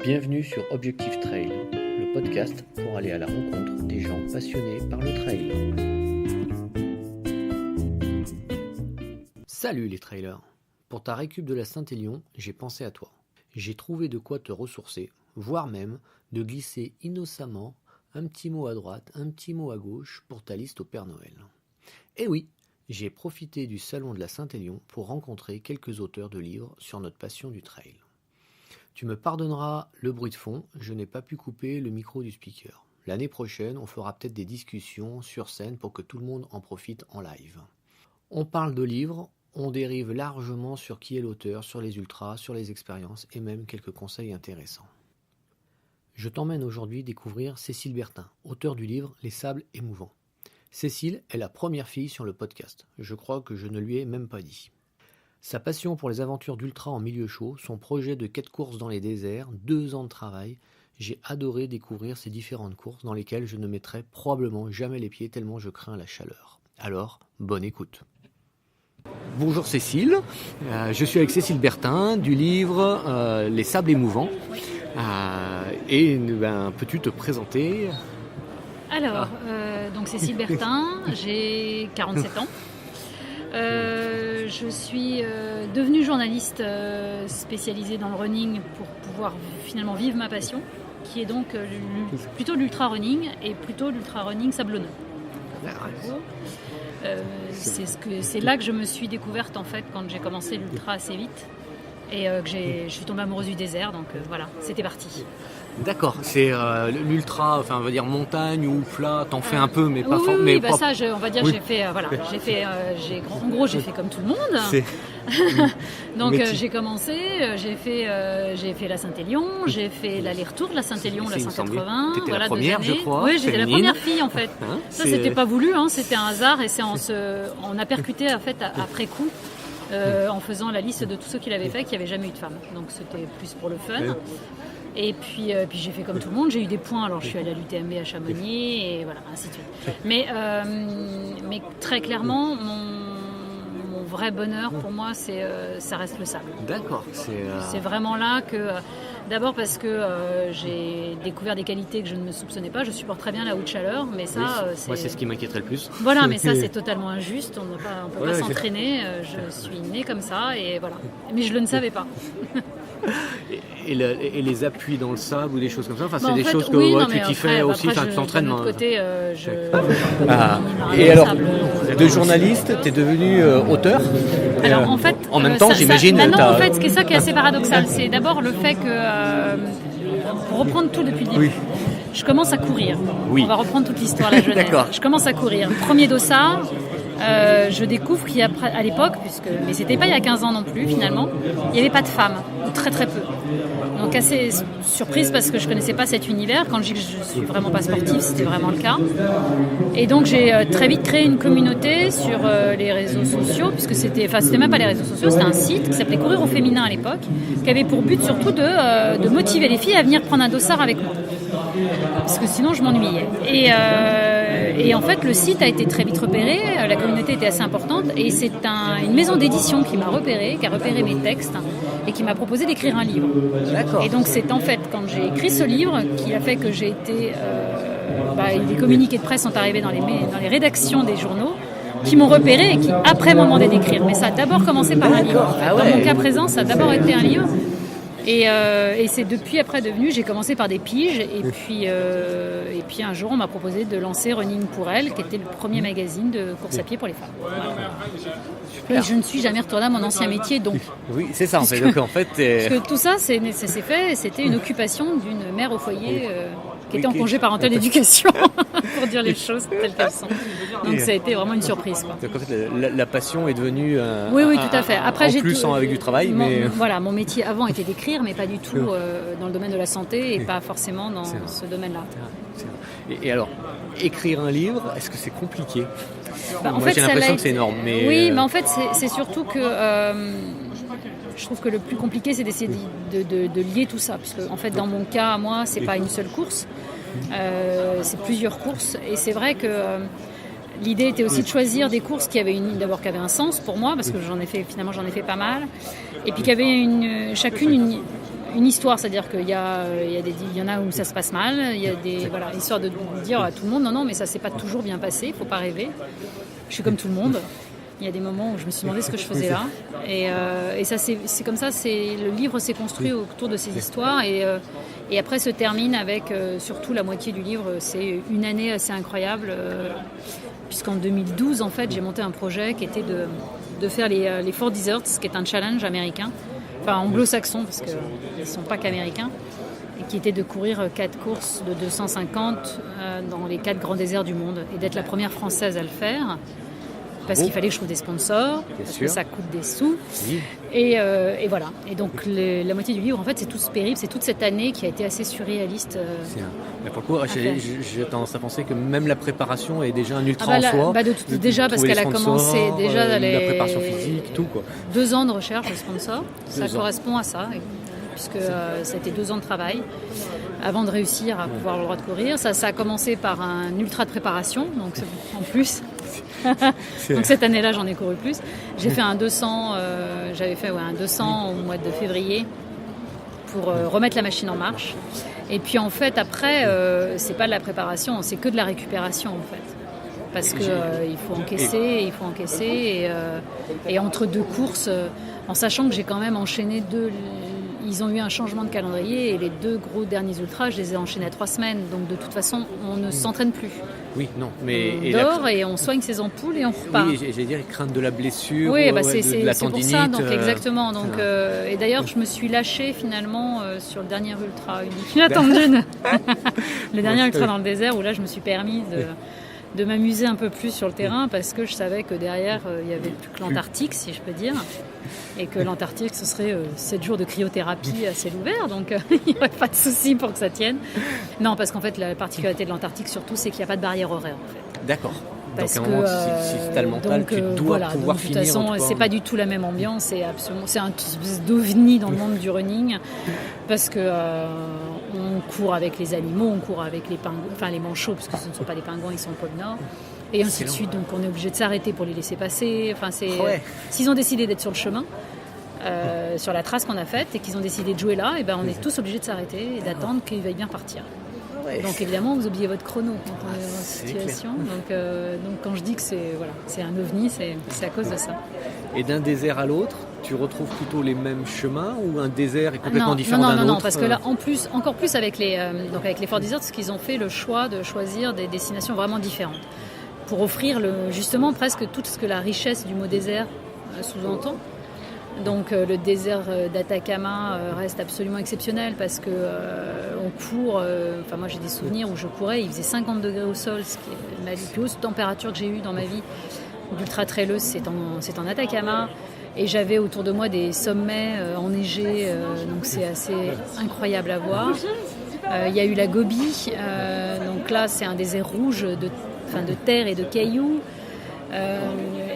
Bienvenue sur Objectif Trail, le podcast pour aller à la rencontre des gens passionnés par le trail. Salut les trailers! Pour ta récup de la Saint-Élion, j'ai pensé à toi. J'ai trouvé de quoi te ressourcer, voire même de glisser innocemment un petit mot à droite, un petit mot à gauche pour ta liste au Père Noël. Et oui, j'ai profité du salon de la Saint-Élion pour rencontrer quelques auteurs de livres sur notre passion du trail. Tu me pardonneras le bruit de fond, je n'ai pas pu couper le micro du speaker. L'année prochaine, on fera peut-être des discussions sur scène pour que tout le monde en profite en live. On parle de livres, on dérive largement sur qui est l'auteur, sur les ultras, sur les expériences et même quelques conseils intéressants. Je t'emmène aujourd'hui découvrir Cécile Bertin, auteure du livre Les Sables émouvants. Cécile est la première fille sur le podcast, je crois que je ne lui ai même pas dit. Sa passion pour les aventures d'ultra en milieu chaud, son projet de quête course dans les déserts, 2 ans de travail, j'ai adoré découvrir ces différentes courses dans lesquelles je ne mettrai probablement jamais les pieds tellement je crains la chaleur. Alors, bonne écoute. Bonjour Cécile, je suis avec Cécile Bertin du livre Les Sables émouvants. Peux-tu te présenter ? Alors, donc Cécile Bertin, j'ai 47 ans. Je suis devenue journaliste spécialisée dans le running pour pouvoir finalement vivre ma passion, qui est donc plutôt l'ultra-running et plutôt l'ultra-running sablonneux. C'est là que je me suis découverte en fait quand j'ai commencé l'ultra assez vite et que je suis tombée amoureuse du désert, donc voilà, c'était parti. D'accord, c'est l'ultra, enfin on va dire montagne ou plat, t'en fais un peu mais pas fort. Oui, bah ça, on va dire, oui. J'ai fait comme tout le monde. Donc j'ai commencé, j'ai fait la Saint-Élion, j'ai fait l'aller-retour de la Saint-Élion, la 180. T'étais la première, je crois. Oui, j'étais la première fille en fait. C'était pas voulu, c'était un hasard et on a percuté en fait après coup. En faisant la liste de tous ceux qui l'avaient fait, qui n'avaient jamais eu de femme. Donc c'était plus pour le fun. Et puis j'ai fait comme tout le monde, j'ai eu des points, alors je suis allée à l'UTMB à Chamonix et voilà, ainsi de suite. Mais très clairement, mon vrai bonheur pour moi, ça reste le sable. D'accord. C'est vraiment là que, d'abord parce que j'ai découvert des qualités que je ne me soupçonnais pas, je supporte très bien la haute chaleur, mais ça... Moi, c'est ce qui m'inquiéterait le plus. Voilà, mais ça c'est totalement injuste, on ne peut pas s'entraîner, je suis née comme ça et voilà. Mais je ne le savais pas. Et les appuis dans le sable ou des choses comme ça, c'est des choses que tu t'y fais aussi, tu t'entraînes. De l'autre côté, et alors, de journaliste, tu es devenu auteur. Alors en fait, en même temps, j'imagine. En fait, c'est ça qui est assez paradoxal, c'est d'abord le fait que, pour reprendre tout depuis le début, je commence à courir. Oui. On va reprendre toute l'histoire la jeunesse. D'accord. Je commence à courir. Premier dossard. Je découvre qu'il y a à l'époque, mais c'était pas il y a 15 ans non plus finalement, il n'y avait pas de femmes, ou très très peu. Donc assez surprise parce que je connaissais pas cet univers. Quand je dis que je suis vraiment pas sportive, c'était vraiment le cas. Et donc j'ai très vite créé une communauté sur les réseaux sociaux, puisque c'était même pas les réseaux sociaux, c'était un site qui s'appelait Courir au féminin à l'époque, qui avait pour but surtout de motiver les filles à venir prendre un dossard avec moi. Parce que sinon je m'ennuyais. Et en fait le site a été très vite repéré, la communauté était assez importante et c'est une maison d'édition qui m'a repéré, qui a repéré mes textes et qui m'a proposé d'écrire un livre. D'accord. Et donc c'est en fait quand j'ai écrit ce livre qui a fait que j'ai été... des communiqués de presse sont arrivés dans les rédactions des journaux qui m'ont repéré et qui après m'ont demandé d'écrire. Mais ça a d'abord commencé par un livre. En fait. Dans mon cas présent, ça a d'abord été un livre. Et c'est depuis après devenu, j'ai commencé par des piges et puis un jour on m'a proposé de lancer Running pour elle, qui était le premier magazine de course à pied pour les femmes. Voilà. Et je ne suis jamais retournée à mon ancien métier donc. Oui, c'est ça en fait. Donc en fait, parce que tout ça c'est fait, c'était une occupation d'une mère au foyer qui était en congé parental d'éducation pour dire les choses telles qu'elles sont. Donc ça a été vraiment une surprise. Quoi. Donc en fait la passion est devenue oui, tout à fait. Après, avec du travail. Mon métier avant était d'écrire, mais pas du tout dans le domaine de la santé et pas forcément dans ce domaine-là. Et alors, écrire un livre, est-ce que c'est compliqué ? Moi, j'ai l'impression que c'est énorme. Oui, mais en fait, c'est surtout que je trouve que le plus compliqué, c'est d'essayer de lier tout ça. Puisque, en fait, dans mon cas, moi, c'est pas une seule course, c'est plusieurs courses. Et c'est vrai que l'idée était aussi de choisir des courses qui avaient un sens pour moi, parce que j'en ai fait pas mal, et puis qui avaient chacune une histoire, c'est-à-dire qu'il y en a où ça se passe mal, il y a histoire de dire à tout le monde non, mais ça s'est pas toujours bien passé, il faut pas rêver. Je suis comme tout le monde. Il y a des moments où je me suis demandé ce que je faisais là. Et ça, c'est comme ça, le livre s'est construit autour de ces histoires. Et après se termine avec, surtout la moitié du livre, c'est une année assez incroyable. Puisqu'en 2012, en fait, j'ai monté un projet qui était de faire les Four Deserts, qui est un challenge américain. Enfin anglo-saxon, parce qu'ils ne sont pas qu'américains. Et qui était de courir 4 courses de 250 dans les 4 grands déserts du monde. Et d'être la première Française à le faire. Parce qu'il fallait que je trouve des sponsors, parce que ça coûte des sous. Oui. Et voilà. Et donc la moitié du livre, en fait, c'est tout ce périple, c'est toute cette année qui a été assez surréaliste. Mais pour le coup, j'ai tendance à penser que même la préparation est déjà un ultra en soi. Déjà, parce qu'elle a commencé déjà la préparation physique, tout quoi. 2 ans de recherche de sponsors, ça correspond à ça. Puisque ça a été 2 ans de travail avant de réussir à pouvoir le droit de courir. Ça a commencé par un ultra de préparation, donc en plus. Donc cette année-là, j'en ai couru plus. J'ai fait un 200, j'avais fait un 200 au mois de février pour remettre la machine en marche. Et puis en fait, après, c'est pas de la préparation, c'est que de la récupération en fait. Parce que il faut encaisser, et entre 2 courses, en sachant que j'ai quand même enchaîné 2. Ils ont eu un changement de calendrier et les 2 gros derniers ultras, je les ai enchaînés à 3 semaines. Donc de toute façon, on ne s'entraîne plus. Oui, non, mais on dort et on soigne ses ampoules et on repart. Oui, j'allais dire, ils craignent de la blessure, oui, de la tendinite. C'est pour ça, donc exactement. Donc, et d'ailleurs, je me suis lâchée finalement sur le dernier ultra. Le dernier ultra dans le désert où là, je me suis permise de m'amuser un peu plus sur le terrain parce que je savais que derrière, il n'y avait plus que l'Antarctique, si je peux dire. Et que l'Antarctique, ce serait 7 jours de cryothérapie à ciel ouvert, donc il n'y aurait pas de souci pour que ça tienne. Non, parce qu'en fait, la particularité de l'Antarctique, surtout, c'est qu'il n'y a pas de barrière horaire. En fait. D'accord. Parce donc, à un moment, si c'est totalement mental, tu dois pouvoir finir. De toute façon, c'est pas du tout la même ambiance. C'est un espèce d'ovni dans le monde du running, parce que on court avec les animaux, on court avec les pingouins, enfin les manchots, parce que ce ne sont pas des pingouins, ils sont au pôle Nord. Et ainsi de suite, donc on est obligé de s'arrêter pour les laisser passer. Enfin, s'ils ont décidé d'être sur le chemin, sur la trace qu'on a faite, et qu'ils ont décidé de jouer là, et ben on est tous obligés de s'arrêter et d'attendre qu'ils veuillent bien partir. Donc évidemment, vous oubliez votre chrono quand on est dans cette situation. Donc quand je dis que c'est un ovni, c'est à cause de ça. Et d'un désert à l'autre, tu retrouves plutôt les mêmes chemins ou un désert est complètement différent d'un autre? Non, parce que là, encore plus avec les Four Deserts, parce qu'ils ont fait le choix de choisir des destinations vraiment différentes pour offrir justement presque tout ce que la richesse du mot désert sous-entend. Donc le désert d'Atacama reste absolument exceptionnel parce que on court. Moi j'ai des souvenirs où je courais, il faisait 50 degrés au sol, ce qui est la plus haute température que j'ai eue dans ma vie d'ultra trailleuse, c'est en Atacama. Et j'avais autour de moi des sommets enneigés, donc c'est assez incroyable à voir. Il y a eu la Gobi, donc là c'est un désert rouge de terre et de cailloux.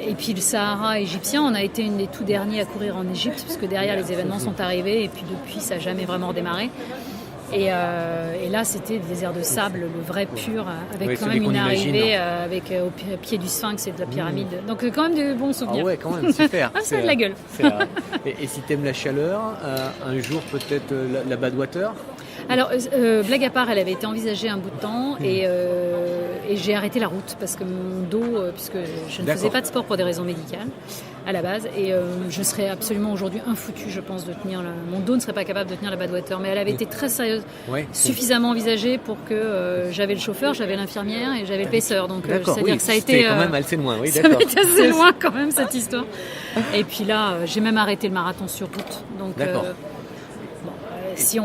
Et puis le Sahara égyptien, on a été une des tout derniers à courir en Égypte, parce que derrière les événements sont arrivés, et puis depuis ça n'a jamais vraiment redémarré. Et là c'était le désert de sable, le vrai pur, avec quand même une arrivée au pied du Sphinx et de la pyramide. Donc quand même de bons souvenirs. Ah ouais, quand même, super. Ça a de la gueule. Et si t'aimes la chaleur, un jour peut-être la Badwater? Alors, blague à part, elle avait été envisagée un bout de temps et j'ai arrêté la route parce que mon dos, puisque je ne faisais pas de sport pour des raisons médicales à la base, et je serais absolument aujourd'hui infoutu, je pense, de tenir mon dos ne serait pas capable de tenir la Badwater, mais elle avait été très sérieuse, suffisamment envisagée pour que j'avais le chauffeur, j'avais l'infirmière et j'avais le paisseur, donc c'est-à-dire que ça a été quand même assez loin, ça a été assez loin quand même cette histoire. Et puis là, j'ai même arrêté le marathon sur route, donc. Si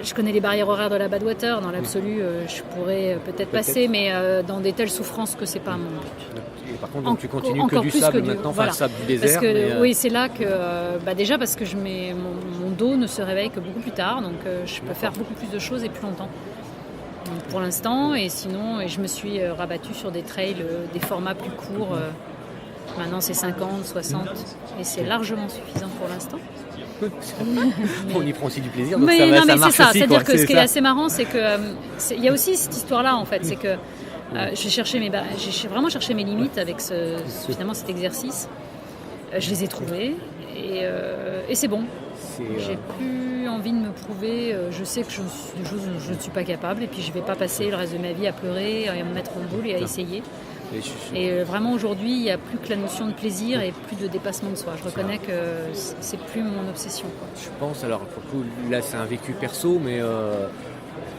je connais les barrières horaires de la Badwater, dans l'absolu, je pourrais peut-être passer, mais dans des telles souffrances que c'est pas mon but. Et par contre, donc, tu continues que du sable maintenant, enfin le sable du désert. Parce que, oui, c'est là que, déjà parce que mon dos ne se réveille que beaucoup plus tard, donc je peux faire beaucoup plus de choses et plus longtemps. Donc, pour l'instant, et sinon, je me suis rabattue sur des trails, des formats plus courts. Maintenant, c'est 50, 60, et c'est largement suffisant pour l'instant. On y prend aussi du plaisir, donc ça marche c'est ça. aussi. C'est-à-dire que ce qui est assez marrant, c'est que il y a aussi cette histoire-là en fait, c'est que j'ai vraiment cherché mes limites avec finalement cet exercice. Je les ai trouvées et c'est bon. J'ai plus envie de me prouver. Je sais que je ne suis pas capable et puis je ne vais pas passer le reste de ma vie à pleurer, à me mettre en boule et à essayer. Et vraiment aujourd'hui, il n'y a plus que la notion de plaisir et plus de dépassement de soi. Je reconnais que c'est plus mon obsession, quoi. Je pense, alors pour le coup, là c'est un vécu perso, mais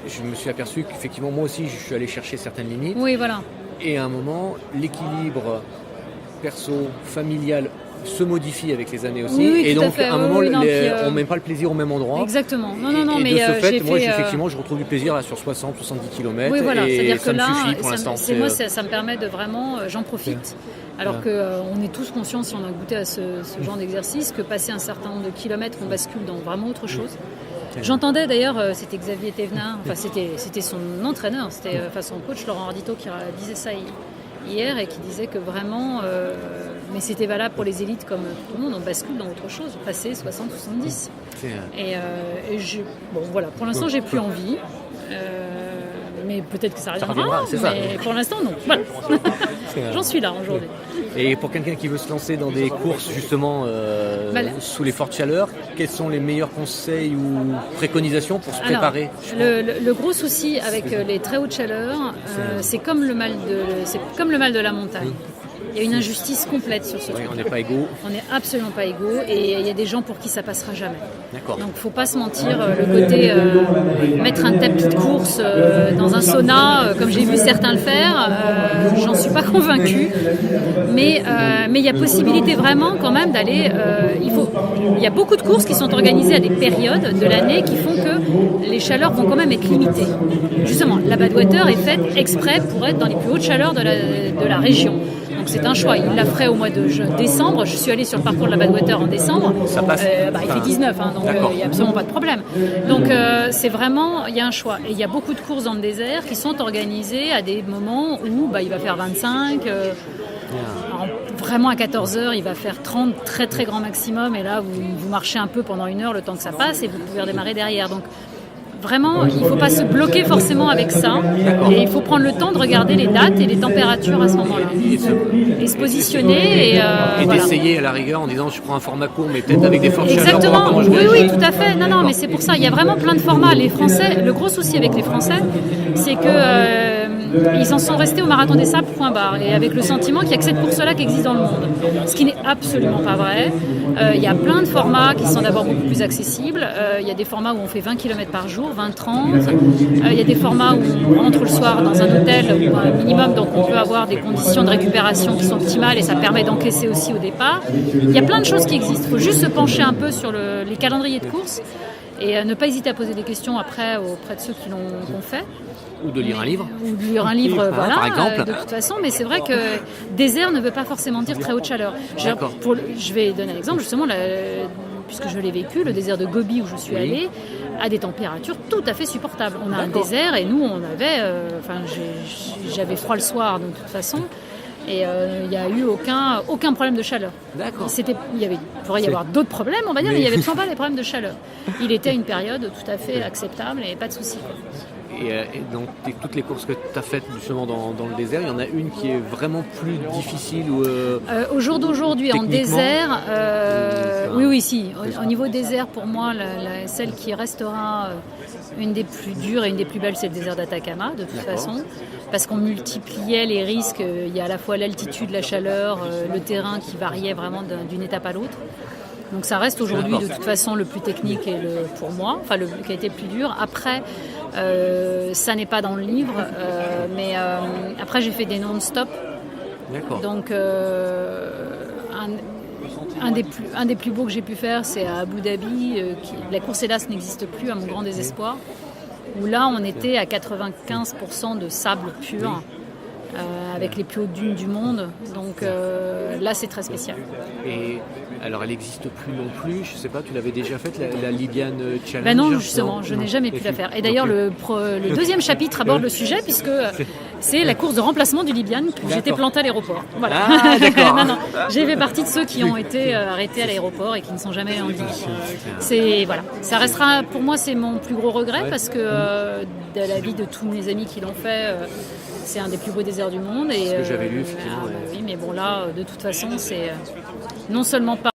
je me suis aperçu qu'effectivement moi aussi je suis allé chercher certaines limites. Oui, voilà. Et à un moment, l'équilibre perso, familial se modifie avec les années aussi. Oui, et donc à un moment, on ne met pas le plaisir au même endroit. Exactement. Non, mais de ce fait, moi effectivement, je retrouve du plaisir là, sur 60-70 km. Oui, voilà. Et c'est-à-dire ça que me là, suffit pour l'instant. Ça me permet de vraiment, j'en profite. Alors qu'on est tous conscients, si on a goûté à ce genre d'exercice, que passer un certain nombre de kilomètres, on bascule dans vraiment autre chose. J'entendais d'ailleurs, c'était Xavier Thévenin, enfin c'était son entraîneur, c'était son coach Laurent Ardito qui disait ça hier et qui disait que vraiment, mais c'était valable pour les élites comme tout le monde, on bascule dans autre chose, passer 60-70. Bon voilà, pour l'instant j'ai plus envie. Mais peut-être que ça reviendra, mais pour l'instant non. Voilà. J'en suis là aujourd'hui. Et pour quelqu'un qui veut se lancer dans des courses justement sous les fortes chaleurs, quels sont les meilleurs conseils ou préconisations pour se préparer? Le gros souci avec les très hautes chaleurs, c'est comme le mal de la montagne. Il y a une injustice complète sur ce truc. On n'est pas égaux. On n'est absolument pas égaux et il y a des gens pour qui ça passera jamais. D'accord. Donc il ne faut pas se mentir, le côté mettre un tapis de course dans un sauna, comme j'ai vu certains le faire, j'en suis pas convaincue. Mais il y a possibilité vraiment quand même d'aller... il y a beaucoup de courses qui sont organisées à des périodes de l'année qui font que les chaleurs vont quand même être limitées. Justement, la Badwater est faite exprès pour être dans les plus hautes chaleurs de la région. Donc c'est un choix. Il la ferait au mois de décembre. Je suis allée sur le parcours de la Badwater en décembre. Ça passe. Il fait 19, donc il n'y a absolument pas de problème. Donc c'est vraiment, il y a un choix. Et il y a beaucoup de courses dans le désert qui sont organisées à des moments où il va faire 25. Vraiment à 14h, il va faire 30, très très grand maximum. Et là, vous marchez un peu pendant 1 heure le temps que ça passe et vous pouvez redémarrer derrière. Donc vraiment, il ne faut pas se bloquer forcément avec ça. Et il faut prendre le temps de regarder les dates et les températures à ce moment-là. Et se positionner. Et d'essayer à la rigueur en disant je prends un format court mais peut-être avec des fortes chaleurs. Exactement, oui, tout à fait. Non, mais c'est pour ça. Il y a vraiment plein de formats. Les Français, le gros souci avec les Français, c'est que ils en sont restés au Marathon des Sables, point barre. Et avec le sentiment qu'il n'y a que cette course-là qui existe dans le monde. Ce qui n'est absolument pas vrai. Il y a plein de formats qui sont d'abord beaucoup plus accessibles. Il y a des formats où on fait 20 km par jour, 20-30. Il y a des formats où on rentre le soir dans un hôtel ou un minimum, donc on peut avoir des conditions de récupération qui sont optimales et ça permet d'encaisser aussi au départ. Il y a plein de choses qui existent. Il faut juste se pencher un peu sur les calendriers de course et ne pas hésiter à poser des questions après auprès de ceux qui l'ont fait. Ou de lire un livre. Ou de lire un livre, voilà, par exemple. de toute façon. Mais c'est vrai que désert ne veut pas forcément dire très haute chaleur. Je vais donner un exemple, justement, puisque je l'ai vécu, le désert de Gobi où je suis allée, a des températures tout à fait supportables. On a un désert et nous, on avait... j'avais froid le soir, de toute façon. Et il n'y a eu aucun problème de chaleur. D'accord. Il pourrait y avoir d'autres problèmes, on va dire, mais il n'y avait toujours pas des problèmes de chaleur. Il était à une période tout à fait acceptable et pas de souci. Et donc toutes les courses que tu as faites justement dans le désert, il y en a une qui est vraiment plus difficile ou au jour d'aujourd'hui en désert, oui, si. Au niveau désert, pour moi, celle qui restera une des plus dures et une des plus belles, c'est le désert d'Atacama, de toute façon, parce qu'on multipliait les risques. Il y a à la fois l'altitude, la chaleur, le terrain qui variait vraiment d'une étape à l'autre. Donc ça reste aujourd'hui de toute façon le plus technique et pour moi, qui a été le plus dur. Après, ça n'est pas dans le livre, mais après j'ai fait des non-stop. D'accord. Donc un des plus beaux que j'ai pu faire, c'est à Abu Dhabi. La course hélas n'existe plus à mon grand désespoir. Où là on était à 95% de sable pur. Avec les plus hautes dunes du monde. Donc là, c'est très spécial. Et alors, elle n'existe plus non plus. Je ne sais pas, tu l'avais déjà faite, la Libyan Challenge? Ben non, justement, je n'ai jamais pu la faire. Et d'ailleurs, le deuxième chapitre aborde le sujet, puisque c'est la course de remplacement du Libyan, où j'étais plantée à l'aéroport. Voilà. Ah, d'accord. non, j'ai fait partie de ceux qui ont été arrêtés à l'aéroport et qui ne sont jamais en vie. Voilà. Ça restera, pour moi, c'est mon plus gros regret, parce que de la vie de tous mes amis qui l'ont fait, c'est un des plus beaux déserts du monde. C'est ce que j'avais lu, effectivement. Oui, mais bon, là, de toute façon, c'est non seulement pas